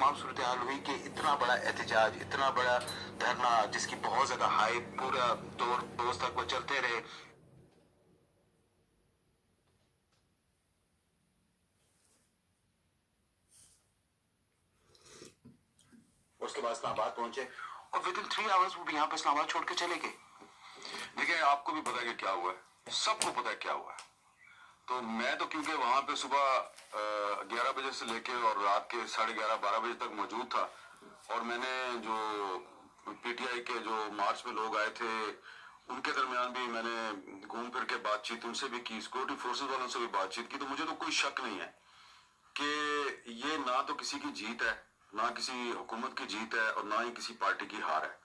तमाम सूरत हाल हुई कि इतना बड़ा एहतजाज, इतना बड़ा धरना जिसकी बहुत ज्यादा हाइप पूरा दौर रोज तक वो चलते रहे। उसके बाद इस्लामाबाद पहुंचे और विद इन 3 आवर्स वो भी यहाँ पे इस्लामाबाद छोड़ के चले गए। देखिए, आपको भी पता है कि क्या हुआ है, सबको पता है क्या हुआ है। तो मैं तो क्योंकि वहां पे सुबह 11 बजे से लेके और रात के 11:30-12 बजे तक मौजूद था, और मैंने जो पीटीआई के जो मार्च में लोग आए थे उनके दरमियान भी मैंने घूम फिर के बातचीत उनसे भी की, सिक्योरिटी फोर्सेस वालों से भी बातचीत की। तो मुझे तो कोई शक नहीं है कि ये ना तो किसी की जीत है, ना किसी हुकूमत की जीत है, और ना ही किसी पार्टी की हार है।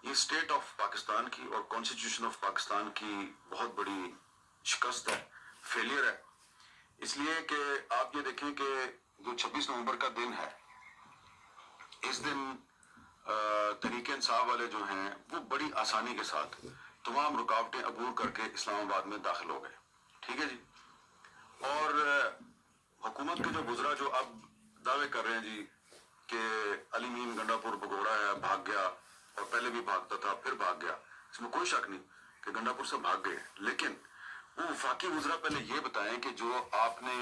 ये स्टेट ऑफ पाकिस्तान की और कॉन्स्टिट्यूशन ऑफ पाकिस्तान की बहुत बड़ी शिकस्त है, फेलियर है। इसलिए कि आप ये देखें कि जो 26 नवंबर का दिन है, इस दिन तहरीक इंसाफ वाले जो हैं वो बड़ी आसानी के साथ तमाम रुकावटें अबूर करके इस्लामाबाद में दाखिल हो गए। ठीक है जी। और हुकूमत के जो गुजरा जो अब दावे कर रहे हैं जी कि अली मीन गंडापुर भगोड़ा है, भाग गया, और पहले भी भागता था फिर भाग गया, इसमें कोई शक नहीं कि गंडापुर से भाग गए। लेकिन वो वफाकी गुजरा पहले ये बताएं कि जो आपने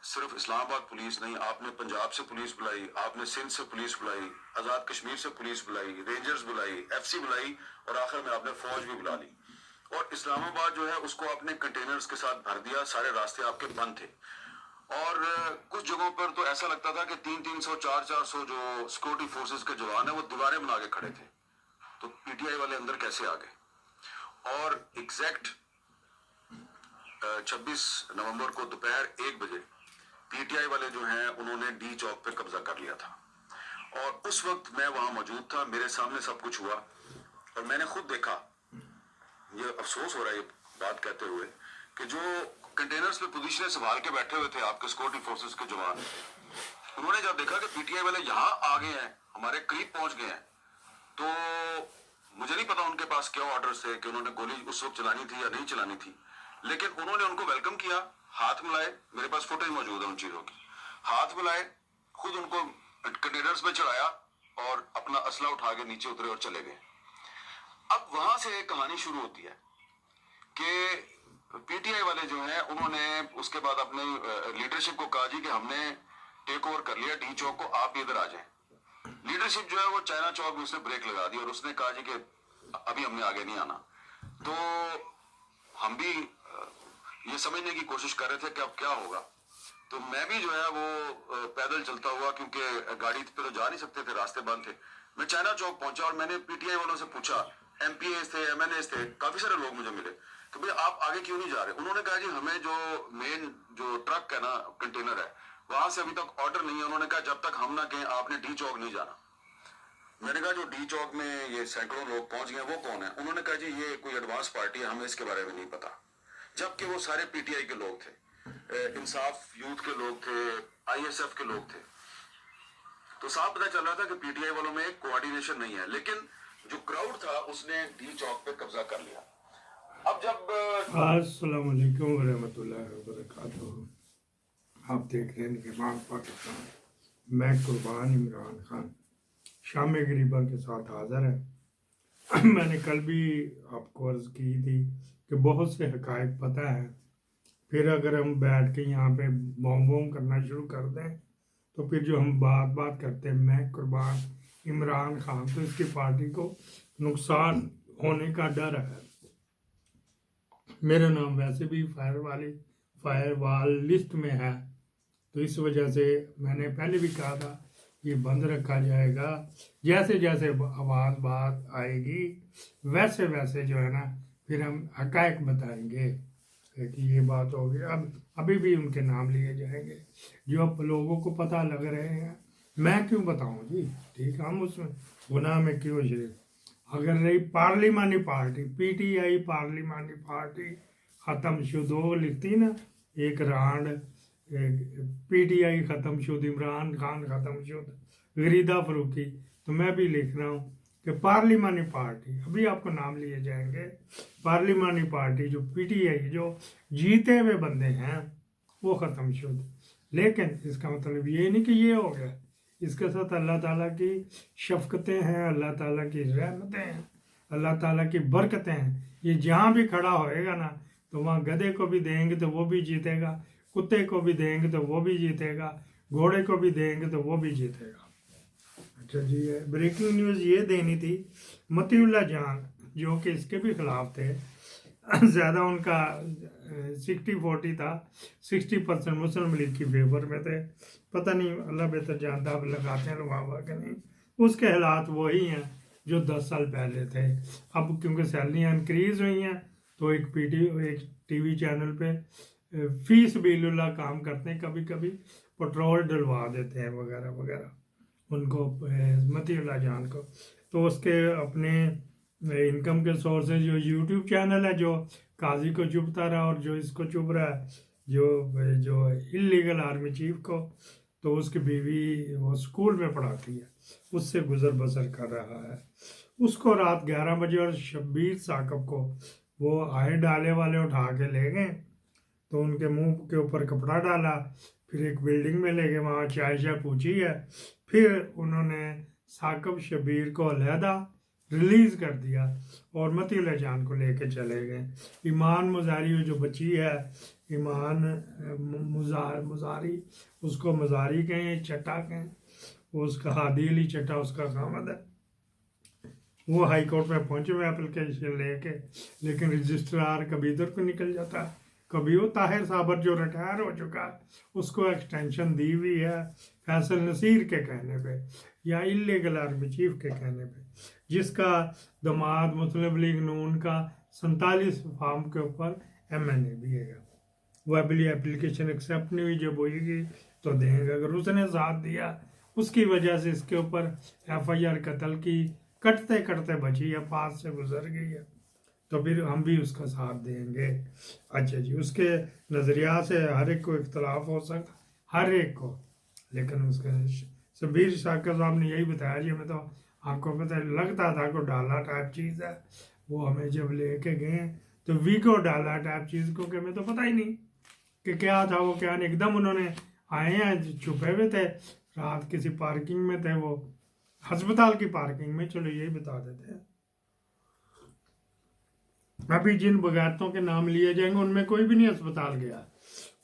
सिर्फ इस्लामाबाद पुलिस नहीं, आपने पंजाब से पुलिस बुलाई, आपने सिंध से पुलिस बुलाई, आजाद कश्मीर से पुलिस बुलाई, रेंजर्स बुलाई, एफसी बुलाई, और आखिर में आपने फौज भी बुला ली। और इस्लामाबाद जो है उसको आपने कंटेनर्स के साथ भर दिया, सारे रास्ते आपके बंद थे। और कुछ जगहों पर तो ऐसा लगता था कि 300-300, 400-400 जो सिक्योरिटी फोर्सेस के जवान है वो दीवारें बना के खड़े थे। तो पीटीआई वाले अंदर कैसे आ गए? और एग्जैक्ट 26 नवंबर को दोपहर 1 बजे पीटीआई वाले जो हैं उन्होंने डी चौक पे कब्जा कर लिया था, और उस वक्त मैं वहां मौजूद था, मेरे सामने सब कुछ हुआ, और मैंने खुद देखा। ये अफसोस हो रहा है ये बात कहते हुए कि जो कंटेनर्स पे पोजीशनें संभाल के बैठे हुए थे आपके सिक्योरिटी फोर्सेस के जवान, उन्होंने जब देखा कि पीटीआई वाले यहाँ आ गए हैं, हमारे करीब पहुंच गए हैं, तो मुझे नहीं पता उनके पास क्या ऑर्डर्स थे कि उन्होंने गोली उस वक्त चलानी थी या नहीं चलानी थी, लेकिन उन्होंने उनको वेलकम किया, हाथ मिलाए, मेरे पास फुटेज मौजूद है उन चीजों की, हाथ मिलाए, खुद उनको कंटेनर्स पे चढ़ाया और अपना असला उठा के नीचे उतरे और चले गए। अब वहां से एक कहानी शुरू होती है कि पीटीआई वाले जो हैं उन्होंने उसके बाद अपने लीडरशिप को कहा जी कि हमने टेक ओवर कर लिया डी चौक को, आप भी इधर आ जाएं। लीडरशिप जो है वो चाइना चौक में उसने ब्रेक लगा दी और उसने कहा जी कि अभी हमने आगे नहीं आना। तो हम भी ये समझने की कोशिश कर रहे थे कि अब क्या होगा। तो मैं भी जो है वो पैदल चलता हुआ, क्योंकि गाड़ी पे तो जा नहीं सकते थे, रास्ते बंद थे, मैं चाइना चौक पहुंचा और मैंने पीटीआई वालों से पूछा, एमपीएस थे, एमएनएस थे, काफी सारे लोग मुझे मिले कि भाई आप आगे क्यों नहीं जा रहे। उन्होंने कहा जी हमें जो मेन जो ट्रक है ना, कंटेनर है, वहां से अभी तक ऑर्डर नहीं है। उन्होंने कहा जब तक हम ना कहें आपने डी चौक नहीं जाना। मैंने कहा जो डी चौक में ये सैकड़ों लोग पहुंच गए वो कौन है? उन्होंने कहा जी ये कोई एडवांस पार्टी है, हमें इसके बारे में नहीं पता। जबकि वो सारे पीटीआई के लोग थे, इंसाफ यूथ के लोग थे, आईएसएफ के लोग थे। तो साफ पता चल रहा था कि पीटीआई वालों में कोऑर्डिनेशन नहीं है, लेकिन जो क्राउड था उसने डी चौक पे कब्जा कर लिया। अब जब अस्सलाम वालेकुम रहमतुल्लाहि व बरकातहू। आप देख रहे हैं निगरान पाकिस्तान, मैं कुर्बान इमरान खान शाम गरीबा के साथ हाज़िर है। मैंने कल भी आपको अर्ज़ की थी कि बहुत से हक़ाइक़ पता है, फिर अगर हम बैठ के यहाँ पे बॉम करना शुरू कर दें तो फिर जो हम बात करते हैं मैं कुर्बान इमरान खान, तो इसकी पार्टी को नुकसान होने का डर है। मेरा नाम वैसे भी फायरवाल लिस्ट में है, तो इस वजह से मैंने पहले भी कहा था ये बंद रखा जाएगा। जैसे जैसे आवाज़ बात आएगी वैसे वैसे जो है ना फिर हम हक़ाइक़ बताएंगे कि ये बात होगी। अब अभी भी उनके नाम लिए जाएंगे जो अब लोगों को पता लग रहे हैं। मैं क्यों बताऊं जी, ठीक, हम उसमें गुनाह में क्यों शरीक। अगर रही पार्लिमानी पार्टी, पीटीआई पार्लिमानी पार्टी ख़त्म शुदो लिखती ना, एक रांड पीटीआई ख़त्म शुद, इमरान खान ख़त्म शुद, गरीदा फरूकी, तो मैं भी लिख रहा हूँ कि पार्लिमानी पार्टी, अभी आपको नाम लिए जाएंगे, पार्लिमानी पार्टी जो पीटीआई जो जीते हुए बंदे हैं वो ख़त्म शुद। لیکن اس کا مطلب یہ نہیں کہ یہ ہو گیا، اس کے ساتھ اللہ تعالیٰ کی شفقتیں ہیں، اللہ تعالیٰ کی رحمتیں ہیں، اللہ تعالیٰ کی برکتیں ہیں. یہ جہاں بھی کھڑا ہوئے گا نا تو وہاں گدھے کو بھی دیں گے تو وہ بھی جیتے گا، کتے کو بھی دیں گے تو وہ بھی جیتے گا، گھوڑے کو بھی دیں گے تو وہ بھی جیتے گا. اچھا جی، بریکنگ نیوز یہ دینی تھی. متی اللہ جان جو کہ اس کے بھی خلاف تھے، زیادہ ان کا 60-40 تھا، 60% مسلم لیگ کی فیور میں تھے. پتہ نہیں، اللہ بہتر جانتا، اب لگاتے ہیں لگا کہ نہیں. اس کے حالات وہی ہیں جو 10 سال پہلے تھے. اب کیونکہ سیلریاں انکریز ہوئی ہیں تو ایک ٹی وی چینل پہ فی سبیل اللہ کام کرتے ہیں، کبھی کبھی پٹرول ڈلوا دیتے ہیں وغیرہ وغیرہ ان کو، متی اللہ جان کو. تو اس کے اپنے انکم کے سورسز جو یوٹیوب چینل ہے جو قاضی کو چبھتا رہا، اور جو اس کو چبھ رہا ہے جو انلیگل آرمی چیف کو، تو اس کی بیوی وہ اسکول میں پڑھاتی ہے، اس سے گزر بسر کر رہا ہے. اس کو رات 11 بجے اور شبیر ثاقب کو وہ آئے ڈالے والے اٹھا کے لے گئے، تو ان کے منہ کے اوپر کپڑا ڈالا، پھر ایک بلڈنگ میں لے گئے، وہاں چائے پوچھی ہے، پھر انہوں نے ثاقب شبیر کو علیحدہ ریلیز کر دیا اور متی اللہ جان کو لے کے چلے گئے. ایمان مزاری جو بچی ہے، ایمان مزاری، اس کو مزاری کہیں، چٹا کہیں، وہ اس کا ہادی علی چٹا اس کا خامد ہے. وہ ہائی کورٹ میں پہنچے ہوئے اپلیکیشن لے کے، لیکن رجسٹرار کبھی ادھر کو نکل جاتا ہے، کبھی وہ طاہر صابر جو ریٹائر ہو چکا ہے اس کو ایکسٹینشن دی ہوئی ہے فیصل نصیر کے کہنے پہ یا انلیگل آرمی چیف کے کہنے پہ، جس کا دماد مسلم لیگ نون کا 47 فارم کے اوپر MNA بھی ہے. وہ اپلیکیشن ایکسیپٹ نہیں ہوئی، جب ہوئے گی تو دیں گے. اگر اس نے ساتھ دیا، اس کی وجہ سے اس کے اوپر FIR قتل کی کٹتے کٹتے بچی ہے، پاس سے گزر گئی ہے، تو پھر ہم بھی اس کا ساتھ دیں گے. اچھا جی، اس کے نظریات سے ہر ایک کو اختلاف ہو سکتا، ہر ایک کو، لیکن اس کے شبیر ثاقب صاحب نے یہی بتایا جی، ہمیں تو آپ کو پتہ لگتا تھا کہ ڈالا ٹائپ چیز ہے. وہ ہمیں جب لے کے گئے تو ویگو ڈالا ٹائپ چیز کو کہ ہمیں تو پتہ ہی نہیں کہ کیا تھا وہ کیا نہیں. ایک دم انہوں نے آئے ہیں، چھپے ہوئے تھے، رات کسی پارکنگ میں تھے، وہ ہسپتال کی پارکنگ میں. چلو یہی بتا دیتے ہیں. ابھی جن بغیرتوں کے نام لیے جائیں گے ان میں کوئی بھی نہیں ہسپتال گیا.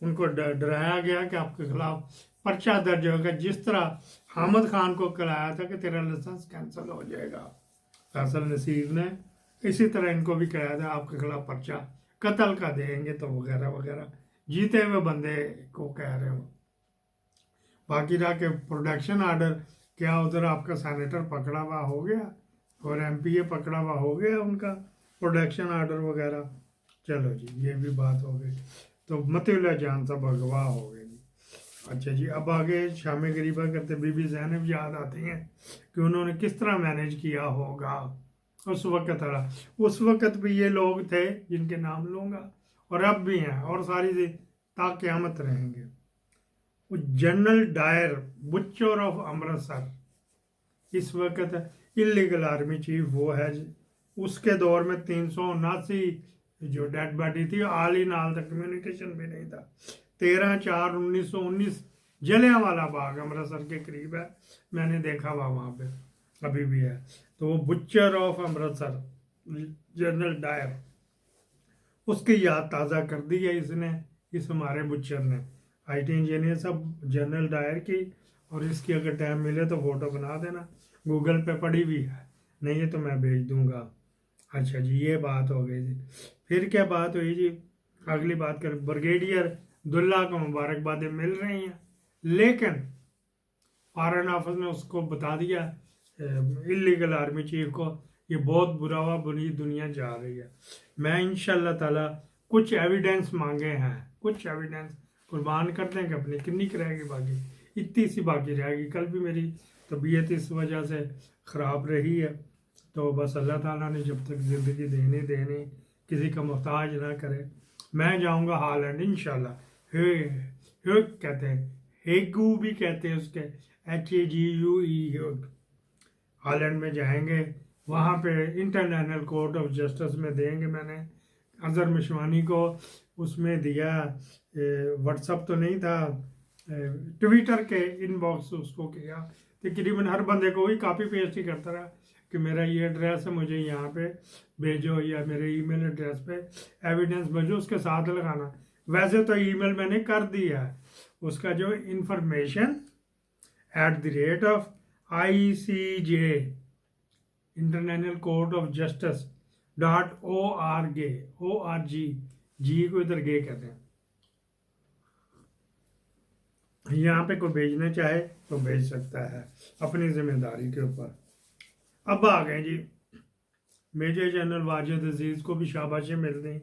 ان کو ڈرایا گیا کہ آپ کے خلاف پرچہ درج ہوگا، جس طرح حامد خان کو کرایا تھا کہ تیرا لائسنس کینسل ہو جائے گا. فیصل نصیر نے اسی طرح ان کو بھی کرایا تھا، آپ کے خلاف پرچہ قتل کا دیں گے تو وغیرہ وغیرہ. جیتے ہوئے بندے کو کہہ رہے ہوں. باقی رہا کہ پروڈکشن آرڈر کیا ادھر آپ کا سینیٹر پکڑا ہوا ہو گیا اور MPA پکڑا ہوا ہو گیا ان کا پروڈکشن آرڈر وغیرہ. چلو جی، یہ بھی بات ہو گئی. تو متی اللہ جان صاحب اغوا ہو گئے جی. اچھا جی، اب آگے شام غریبہ کرتے بی بی زینب یاد آتی ہیں کہ انہوں نے کس طرح مینیج کیا ہوگا اس وقت. اس وقت بھی یہ لوگ تھے جن کے نام لوں گا، اور اب بھی ہیں، اور ساری تا قیامت رہیں گے. جنرل ڈائر بچور آف امرتسر اس وقت انلیگل آرمی چیف وہ ہے. اس کے دور میں 379 جو ڈیڈ باڈی تھی، آل ان آل تک کمیونیکیشن بھی نہیں تھا. 13/4/1919 جلیانوالہ باغ امرتسر کے قریب ہے، میں نے دیکھا ہوا وہاں پہ، ابھی بھی ہے. تو وہ بچر آف امرتسر جنرل ڈائر، اس کی یاد تازہ کر دی ہے اس ہمارے بچر نے. IT انجینئر صاحب جنرل ڈائر کی، اور اس کی اگر ٹائم ملے تو فوٹو بنا دینا، گوگل پہ پڑی بھی ہے، نہیں ہے تو میں بھیج دوں گا. اچھا جی، یہ بات ہو گئی جی. پھر کیا بات ہوئی جی؟ اگلی بات کر بریگیڈیئر عبداللہ کو مبارکبادیں مل رہی ہیں، لیکن فارن آفس نے اس کو بتا دیا انلیگل آرمی چیف کو، یہ بہت برا ہوا، بری دنیا جا رہی ہے. میں انشاءاللہ تعالی کچھ ایویڈنس مانگے ہیں، کچھ ایویڈنس قربان کر دیں کہ اپنی کنی کی رہے گی، باقی اتنی سی باقی رہے گی. کل بھی میری طبیعت اس وجہ سے خراب رہی ہے، تو بس اللہ تعالیٰ نے جب تک زندگی دینی کسی کا محتاج نہ کرے. میں جاؤں گا ہالینڈ انشاءاللہ. ہیگ کہتے ہیں، ہیگو بھی کہتے ہیں اس کے، HAGUE. ہالینڈ میں جائیں گے، وہاں پہ انٹرنیشنل کورٹ آف جسٹس میں دیں گے. میں نے اظہر مشوانی کو اس میں دیا، واٹس اپ تو نہیں تھا، ट्विटर के इनबॉक्स उसको किया, तकरीबन हर बंदे को वही कॉपी पेस्ट ही करता रहा कि मेरा ये एड्रेस है, मुझे यहाँ पे भेजो, या मेरे ईमेल एड्रेस पे एविडेंस भेजो, उसके साथ लगाना। वैसे तो ईमेल मैंने कर दिया है, उसका जो information @of ICJ international court of justice .org जी को इधर गे कहते हैं। यहाँ पे कोई भेजना चाहे तो भेज सकता है अपनी जिम्मेदारी के ऊपर। अब आ गए जी मेजर जनरल वाजिद अजीज़ को भी शाबाशी मिल गई।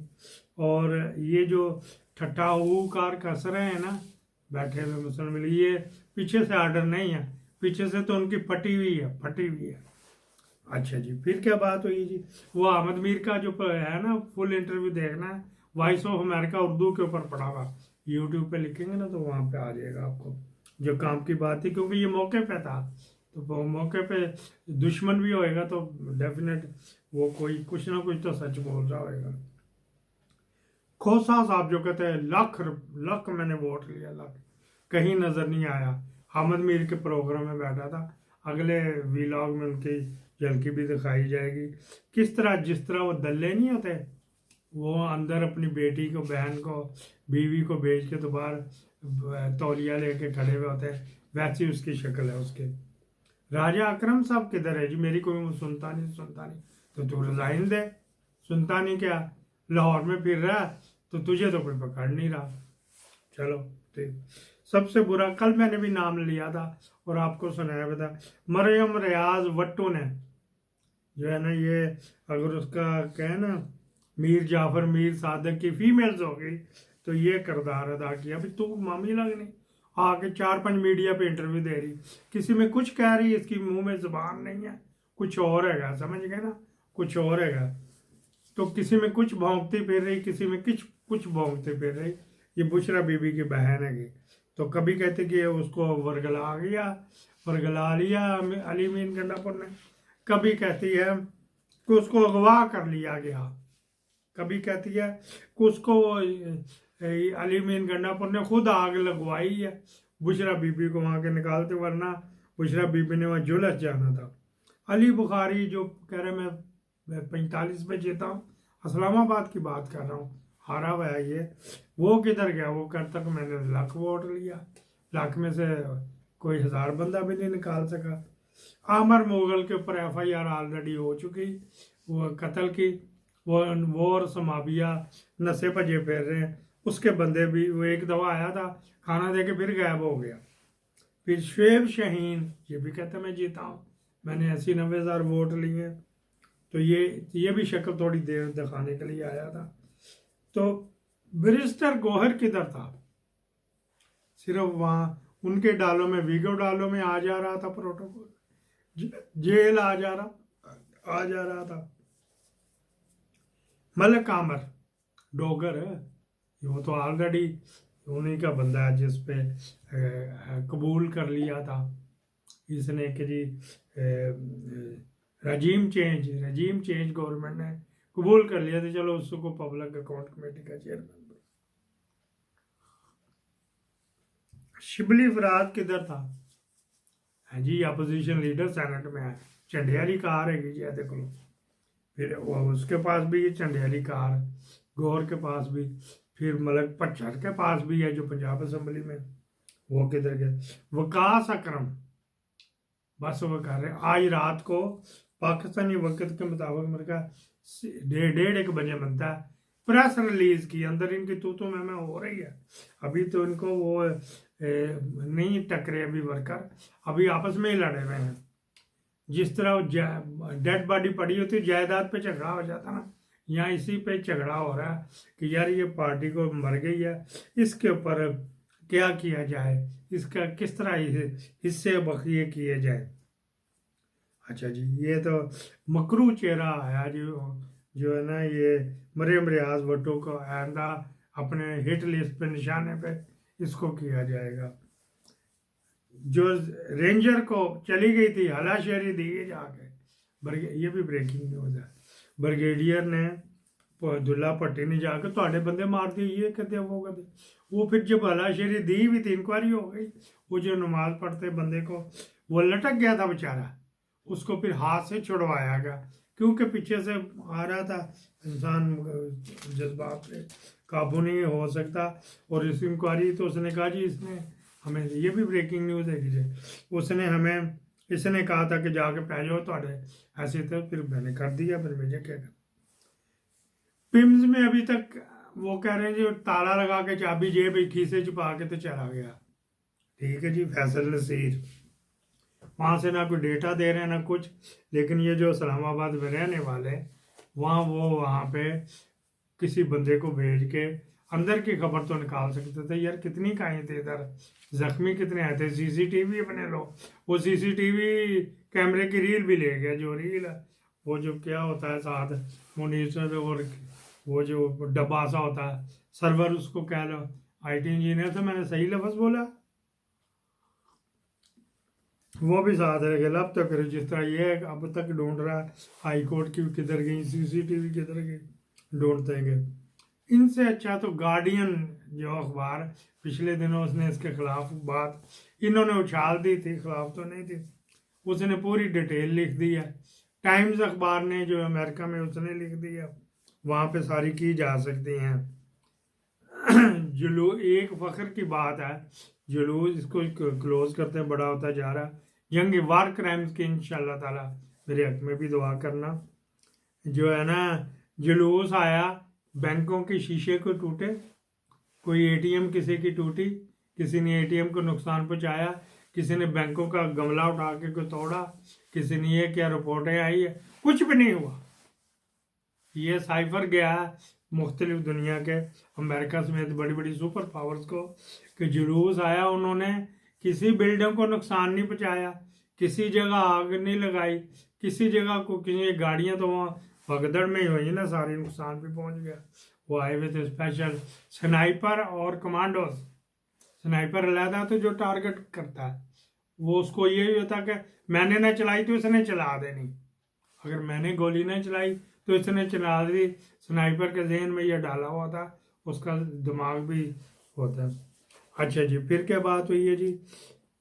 और ये जो ठट्ठा कार कस रहे हैं ना बैठे हुए मुसलमान, ये पीछे से आर्डर नहीं है, पीछे से तो उनकी फटी हुई है। अच्छा जी, फिर क्या बात हुई जी, वो अहमद मीर का जो है ना फुल इंटरव्यू देखना है, वॉइस ऑफ अमेरिका उर्दू के ऊपर पढ़ा हुआ, यूट्यूब पे लिखेंगे ना तो वहाँ पे आ जाएगा आपको जो काम की बात थी, क्योंकि ये मौके पे था, तो वो मौके पे दुश्मन भी होएगा तो डेफिनेट वो कोई कुछ ना कुछ तो सच बोल रहा होएगा। खोसा साहब जो कहते हैं लख मैंने वोट लिया, लख कहीं नजर नहीं आया। अहमद मीर के प्रोग्राम में बैठा था, अगले व्लॉग में उनकी झलकी भी दिखाई जाएगी, किस तरह जिस तरह वो दल्ले नहीं होते, वो अंदर अपनी बेटी को, बहन को, बीवी को भेज के तो बाहर तौलिया लेके खड़े हुए होते हैं, वैसी उसकी शक्ल है उसके। राजा अकरम साहब किधर है जी, मेरी कोई सुनता नहीं, तो तू रिजाइन दे। सुनता नहीं क्या, लाहौर में फिर रहा तो तुझे तो कोई पकड़ नहीं रहा। चलो ठीक। सबसे बुरा, कल मैंने भी नाम लिया था और आपको सुनाया भी था, मरियम रियाज भट्टो ने जो है ना, ये अगर उसका कहे ना मीर जाफर मीर सादक की फीमेल्स हो गई तो ये किरदार अदा किया। अभी तू मामी लगनी आके 4-5 मीडिया पे इंटरव्यू दे रही, किसी में कुछ कह रही, इसकी मुंह में जुबान नहीं है, कुछ और हैगा, समझ गए ना, कुछ और हैगा। तो किसी में कुछ भौंकती फिर रही, किसी में कुछ भौंकती फिर रही। ये बुशरा बीबी की बहन है, तो कभी कहते कि उसको वर्गला लिया अली मीन गंडापुर ने, कभी कहती है कि उसको अगवा कर लिया गया, कभी कहती है कि उसको अली मीन गंडापुर ने खुद आग लगवाई है बुशरा बीबी को वहाँ के निकालते, वरना बुशरा बीबी ने वहाँ जुलस जाना था। अली बुखारी जो कह रहे मैं 45 पे जीता हूँ, इस्लामाबाद की बात कर रहा हूँ, हारा हुआ है ये, वो किधर गया, वो कर तक मैंने लाख वोट लिया, लाख में से कोई 1000 बंदा भी नहीं निकाल सका। आमर मुगल के ऊपर FIR ऑलरेडी हो चुकी, वो कत्ल की, वो और समाबिया नशे भजे फिर रहे हैं, उसके बंदे भी, वो एक दफ़ा आया था खाना दे के फिर गायब हो गया। फिर शुएब शाहीन ये भी कहता मैं जीता हूँ, मैंने 80-90 हज़ार वोट लिए, तो ये भी शक्ल थोड़ी देर दिखाने के लिए आया था। तो बैरिस्टर गौहर किधर था, सिर्फ वहाँ उनके डालों में, वीगो डालों में आ जा रहा था प्रोटोकॉल, जेल आ जा रहा था। मलिक आमर डोगर है, वो तो ऑलरेडी उन्हीं का बंदा है जिस पे कबूल कर लिया था इसने कि जी रजीम चेंज गवर्नमेंट ने कबूल कर लिया था, चलो उसको पब्लिक अकाउंट कमेटी का चेयरमैन। शिबली फराद किधर था, हाँ जी अपोजिशन लीडर सेनेट में है, चंडियाली कार है जी देख लो, फिर उसके पास भी ये चंडियाली कार, गौर के पास भी, फिर मलक पचर के पास भी है जो पंजाब असम्बली में, वो किधर गए। वकास अकरम बस वो कर रहे, आज रात को पाकिस्तानी वक्त के मुताबिक मेरे का 1:30 बजे बनता है, प्रेस रिलीज की, अंदर इनकी तू मैं हो रही है। अभी तो इनको वो नहीं टकरे अभी वर्कर, अभी आपस में ही लड़े हुए हैं। जिस तरह डेड बॉडी पड़ी होती है, जायदाद पे झगड़ा हो जाता ना, यहाँ इसी पे झगड़ा हो रहा है कि यार ये पार्टी को मर गई है, इसके ऊपर क्या किया जाए, इसका किस तरह हिस्से बखिए किए जाए। अच्छा जी, ये तो मकरू चेहरा आया जो है ना, ये मरियम रियाज भट्टो को आइंदा अपने हिट लिस्ट पे निशाने पे इसको किया जाएगा। जो रेंजर को चली गई थी हलाशेरी दी जाके, ये भी ब्रेकिंग न्यूज़ है, ब्रिगेडियर ने दुल्ला भट्टी ने जाके ਤੁਹਾਡੇ ਬੰਦੇ ਮਾਰ दिए, ये कहते वो कहते, वो फिर जब हलाशेरी दी भी थी, इंक्वायरी हो गई, वो जो नमाज पढ़ते बंदे को वो लटक गया था बेचारा, उसको फिर हाथ से छुड़वाया गया क्योंकि पीछे से आ रहा था, इंसान जज्बात पे काबू नहीं हो सकता। और इस इंक्वायरी तो उसने कहा जी इसने हमें, ये भी ब्रेकिंग न्यूज़ है कि जी उसने हमें, इसने कहा था कि जाके पै जाओ थोड़े ऐसे, तो फिर मैंने कर दिया, फिर मुझे क्या कर। पिम्स में अभी तक वो कह रहे हैं जो ताला लगा के चाबी जेब खीसे छुपा के तो चला गया, ठीक है जी। फैसल नसीर वहाँ से ना कोई डेटा दे रहे हैं ना कुछ, लेकिन ये जो इस्लामाबाद में रहने वाले वहाँ, वो वहाँ पे किसी बंदे को भेज के अंदर की खबर तो निकाल सकते थे यार। कितनी काई थे इधर, जख्मी कितने आए थे, सीसीटीवी अपने लो, वो सीसीटीवी कैमरे की रील भी ले गया, जो रील है वो जो क्या होता है साथ मोनीटर और वो जो डब्बा सा होता है सर्वर, उसको कह लो। आईटी इंजीनियर तो मैंने सही लफ्ज़ बोला, वो भी साथ रह गया। अब तक जिस तरह ये अब तक ढूंढ रहा है हाई कोर्ट की किधर गई, सीसीटीवी किधर गई, ढूंढते हैं। इनसे अच्छा तो गार्डियन जो अखबार पिछले दिनों उसने इसके खिलाफ बात इन्होंने उछाल दी थी, खिलाफ तो नहीं थी, उसने पूरी डिटेल लिख दी है। टाइम्स अखबार ने जो अमेरिका में उसने लिख दिया, वहाँ पे सारी की जा सकती हैं। एक फख्र की बात है, जुलूस इसको क्लोज करते हैं, बड़ा होता जा रहा है। यंग वार क्राइम्स की इंशाल्लाह ताला मेरे हक में भी दुआ करना। जो है ना जुलूस आया, बैंकों के शीशे को टूटे, कोई एटीएम किसी की टूटी, किसी ने एटीएम को नुकसान पहुंचाया, किसी ने बैंकों का गमला उठा के को तोड़ा, किसी ने ये क्या रिपोर्टें आई है, कुछ भी नहीं हुआ। ये साइफर गया मुख्तलिफ दुनिया के अमेरिका समेत बड़ी बड़ी सुपर पावर्स को कि जुलूस आया, उन्होंने किसी बिल्डिंग को नुकसान नहीं पहुंचाया, किसी जगह आग नहीं लगाई, किसी जगह को किसी गाड़ियां तो वहाँ भगदड़ में ही हुई ना, सारी नुकसान भी पहुंच गया। वो आए हुए थे स्पेशल स्नाइपर और कमांडोज। स्नाइपर अलहदा तो जो टारगेट करता है, वो उसको ये होता कि मैंने ना चलाई तो इसने चला देनी, अगर मैंने गोली नहीं चलाई तो इसने चला दी। स्नाइपर के जहन में ये डाला हुआ था, उसका दिमाग भी होता है। अच्छा जी, फिर क्या बात हुई है जी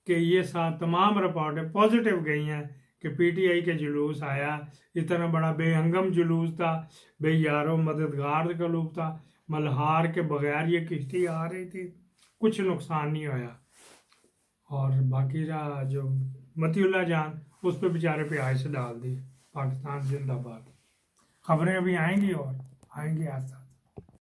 कि ये तमाम रिपोर्टें पॉजिटिव गई हैं कि पीटीआई के जुलूस आया, इतना बड़ा बेहंगम जुलूस था, बेयारो मददगार का लूप था, मल्हार के बगैर ये किश्ती आ रही थी, कुछ नुकसान नहीं होया। और बाकी रहा जो मतीउल्लाह जान, उस पर बेचारे पे आयश डाल दी। पाकिस्तान जिंदाबाद। खबरें अभी आएंगी और आएंगी आज तक।